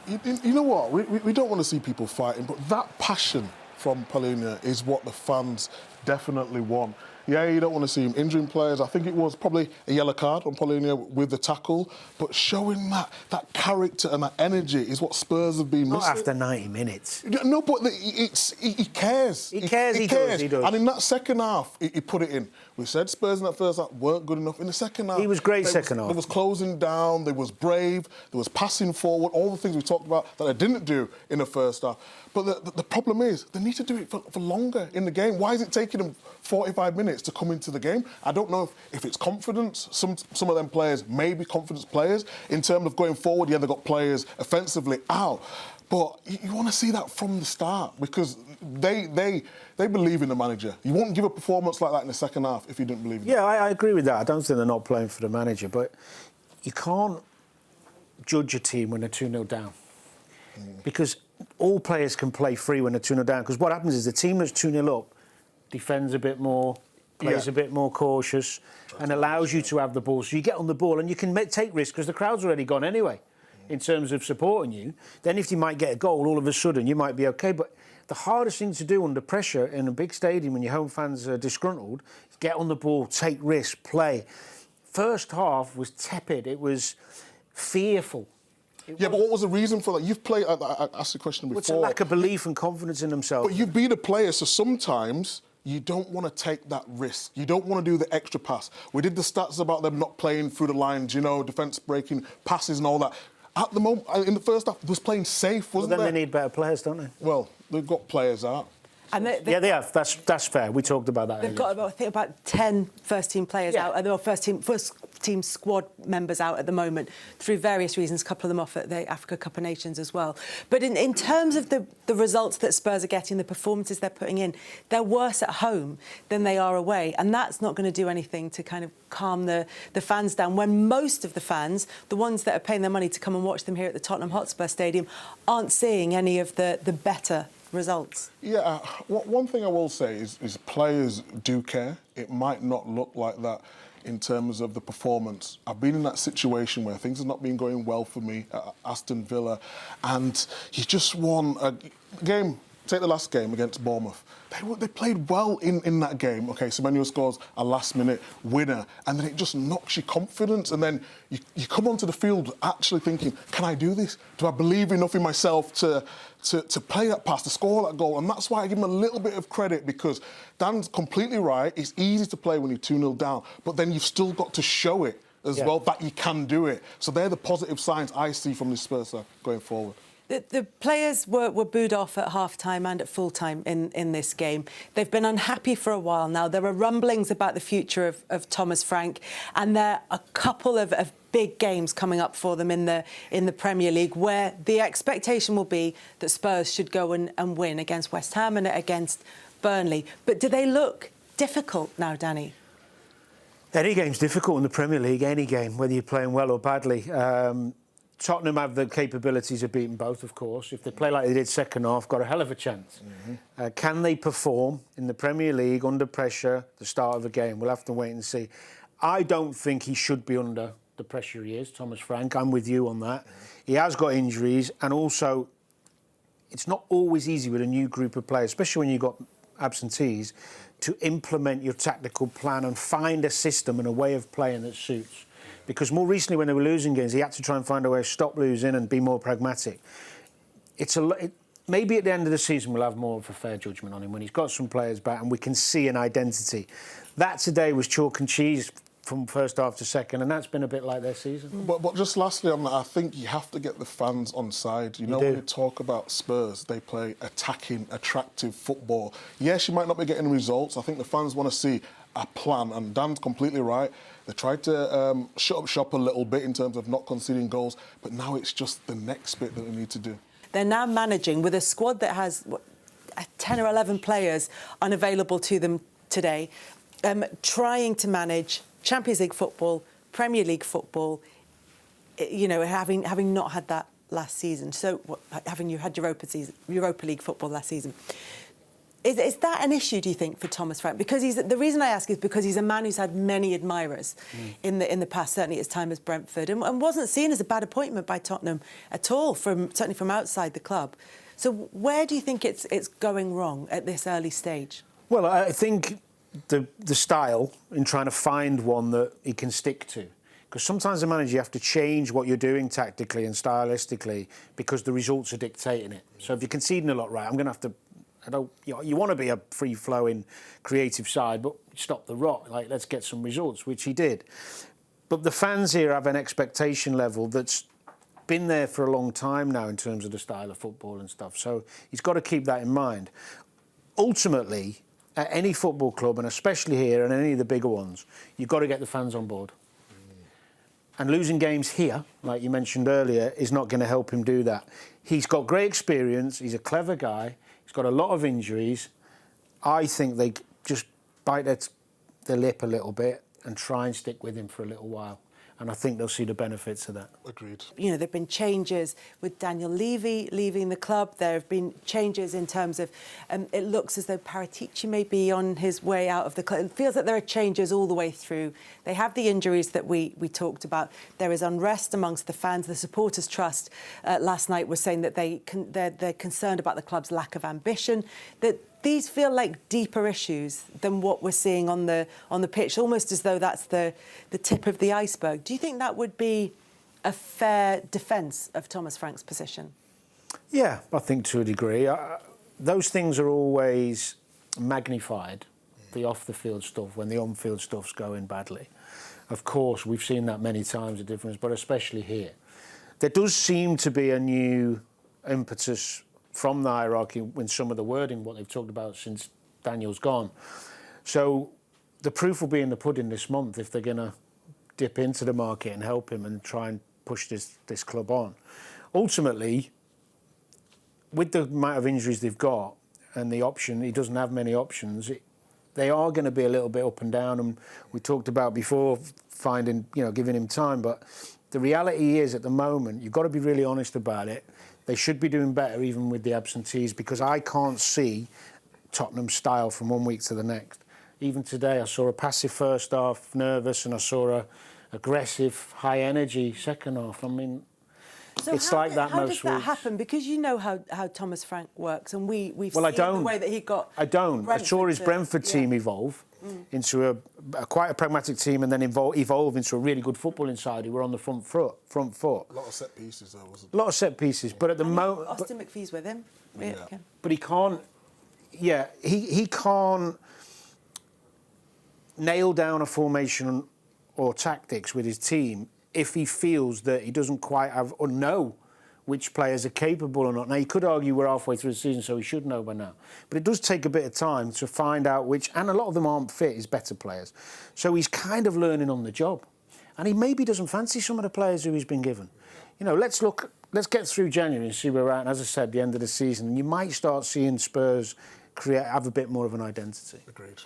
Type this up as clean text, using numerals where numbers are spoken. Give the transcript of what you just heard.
You know what? We don't want to see people fighting, but that passion from Palhinha is what the fans definitely want. Yeah, you don't want to see him injuring players. I think it was probably a yellow card on Palhinha with the tackle, but showing that character and that energy is what Spurs have been missing. Not after 90 minutes. No, but he cares. He cares. And in that second half, he put it in. We said Spurs in that first half weren't good enough. In the second half... He was great second half. There was closing down, there was brave, there was passing forward, all the things we talked about that they didn't do in the first half. But the problem is, they need to do it for longer in the game. Why is it taking them 45 minutes to come into the game? I don't know if it's confidence. Some of them players may be confidence players. In terms of going forward, yeah, they've got players offensively out. But you want to see that from the start because they believe in the manager. You won't give a performance like that in the second half if you didn't believe in him. Yeah, I agree with that. I don't think they're not playing for the manager, but you can't judge a team when they're 2-0 down. Because all players can play free when they're 2-0 down. Because what happens is the team that's 2-0 up defends a bit more, plays a bit more cautious, and allows you to have the ball. So you get on the ball and you can take risks because the crowd's already gone anyway in terms of supporting you. Then if you might get a goal, all of a sudden you might be OK. But the hardest thing to do under pressure in a big stadium when your home fans are disgruntled is get on the ball, take risks, play. First half was tepid. It was fearful. But what was the reason for that? You've played... I asked the question before. It's a lack of belief and confidence in themselves. But you've been a player, so sometimes you don't want to take that risk. You don't want to do the extra pass. We did the stats about them not playing through the lines, defence breaking, passes and all that. At the moment, in the first half, they was playing safe, wasn't Then they need better players, don't they? Well, they've got players out. And they have. That's fair. We talked about that. They've got about 10 first-team players out, and there are first-team squad members out at the moment through various reasons. A couple of them off at the Africa Cup of Nations as well. But in terms of the results that Spurs are getting, the performances they're putting in, they're worse at home than they are away, and that's not going to do anything to kind of calm the fans down. When most of the fans, the ones that are paying their money to come and watch them here at the Tottenham Hotspur Stadium, aren't seeing any of the better results. Yeah, one thing I will say is players do care. It might not look like that in terms of the performance. I've been in that situation where things have not been going well for me at Aston Villa, and you just won a game. Take the last game against Bournemouth. They played well in that game. OK, Semenyo scores a last-minute winner, and then it just knocks your confidence. And then you come onto the field actually thinking, can I do this? Do I believe enough in myself to play that pass, to score that goal? And that's why I give him a little bit of credit, because Dan's completely right. It's easy to play when you're 2-0 down, but then you've still got to show it as well that you can do it. So they're the positive signs I see from this Spurs side going forward. The players were booed off at half-time and at full-time in this game. They've been unhappy for a while now. There are rumblings about the future of Thomas Frank, and there are a couple of big games coming up for them in the Premier League, where the expectation will be that Spurs should go and win against West Ham and against Burnley. But do they look difficult now, Danny? Any game's difficult in the Premier League, any game, whether you're playing well or badly. Tottenham have the capabilities of beating both, of course. If they play like they did second half, got a hell of a chance. Can they perform in the Premier League under pressure the start of a game? We'll have to wait and see. I don't think he should be under the pressure he is, Thomas Frank. I'm with you on that. He has got injuries, and also it's not always easy with a new group of players, especially when you've got absentees, to implement your tactical plan and find a system and a way of playing that suits. Because more recently, when they were losing games, he had to try and find a way to stop losing and be more pragmatic. Maybe at the end of the season, we'll have more of a fair judgment on him when he's got some players back and we can see an identity. That today was chalk and cheese from first half to second, and that's been a bit like their season. But just lastly on that, I think you have to get the fans on side. You know, when you talk about Spurs, they play attacking, attractive football. Yes, you might not be getting results. I think the fans want to see a plan, and Dan's completely right. They tried to shut up shop a little bit in terms of not conceding goals, but now it's just the next bit that they need to do. They're now managing with a squad that has 10 or 11 players unavailable to them today, trying to manage Champions League football, Premier League football, having not had that last season. So, having you had Europa League football last season. Is that an issue, do you think, for Thomas Frank? Because the reason I ask is because he's a man who's had many admirers in the past, certainly at his time as Brentford, and wasn't seen as a bad appointment by Tottenham at all, certainly from outside the club. So where do you think it's going wrong at this early stage? Well, I think the style in trying to find one that he can stick to. Because sometimes as a manager, you have to change what you're doing tactically and stylistically because the results are dictating it. So if you're conceding a lot, right, I'm going to have to... you want to be a free-flowing, creative side, but stop the rot. Like, let's get some results, which he did. But the fans here have an expectation level that's been there for a long time now in terms of the style of football and stuff. So he's got to keep that in mind. Ultimately, at any football club, and especially here and any of the bigger ones, you've got to get the fans on board. And losing games here, like you mentioned earlier, is not going to help him do that. He's got great experience. He's a clever guy. He's got a lot of injuries. I think they just bite their lip a little bit and try and stick with him for a little while. And I think they'll see the benefits of that. Agreed. You know, there have been changes with Daniel Levy leaving the club. There have been changes in terms of... it looks as though Paratici may be on his way out of the club. It feels like there are changes all the way through. They have the injuries that we talked about. There is unrest amongst the fans. The Supporters Trust last night was saying that they're concerned about the club's lack of ambition, that these feel like deeper issues than what we're seeing on the pitch, almost as though that's the tip of the iceberg. Do you think that would be a fair defence of Thomas Frank's position? Yeah, I think to a degree. Those things are always magnified, the off-the-field stuff, when the on-field stuff's going badly. Of course, we've seen that many times, the difference, but especially here. There does seem to be a new impetus from the hierarchy in some of the wording, what they've talked about since Daniel's gone. So the proof will be in the pudding this month if they're going to dip into the market and help him and try and push this club on. Ultimately, with the amount of injuries they've got and the option, he doesn't have many options, they are going to be a little bit up and down. And we talked about before giving him time. But the reality is, at the moment, you've got to be really honest about it. They should be doing better even with the absentees, because I can't see Tottenham's style from one week to the next. Even today, I saw a passive first half, nervous, and I saw a aggressive, high energy second half. I mean, so it's like that most weeks. How does that happen? Because you know how Thomas Frank works, and we've seen the way that he got... I don't. Brentford I saw his Brentford team evolve into quite a pragmatic team, and then evolve into a really good footballing side who were on the front foot. A lot of set pieces, though, wasn't it? A lot of set pieces, but at the moment... Austin McPhee's with him. Yeah. But he can't... Yeah, he can't nail down a formation or tactics with his team if he feels that he doesn't quite have or know which players are capable or not. Now, you could argue we're halfway through the season, so he should know by now. But it does take a bit of time to find out which, and a lot of them aren't fit, is better players. So he's kind of learning on the job. And he maybe doesn't fancy some of the players who he's been given. You know, let's get through January and see where we're at. And as I said, the end of the season, you might start seeing Spurs have a bit more of an identity. Agreed.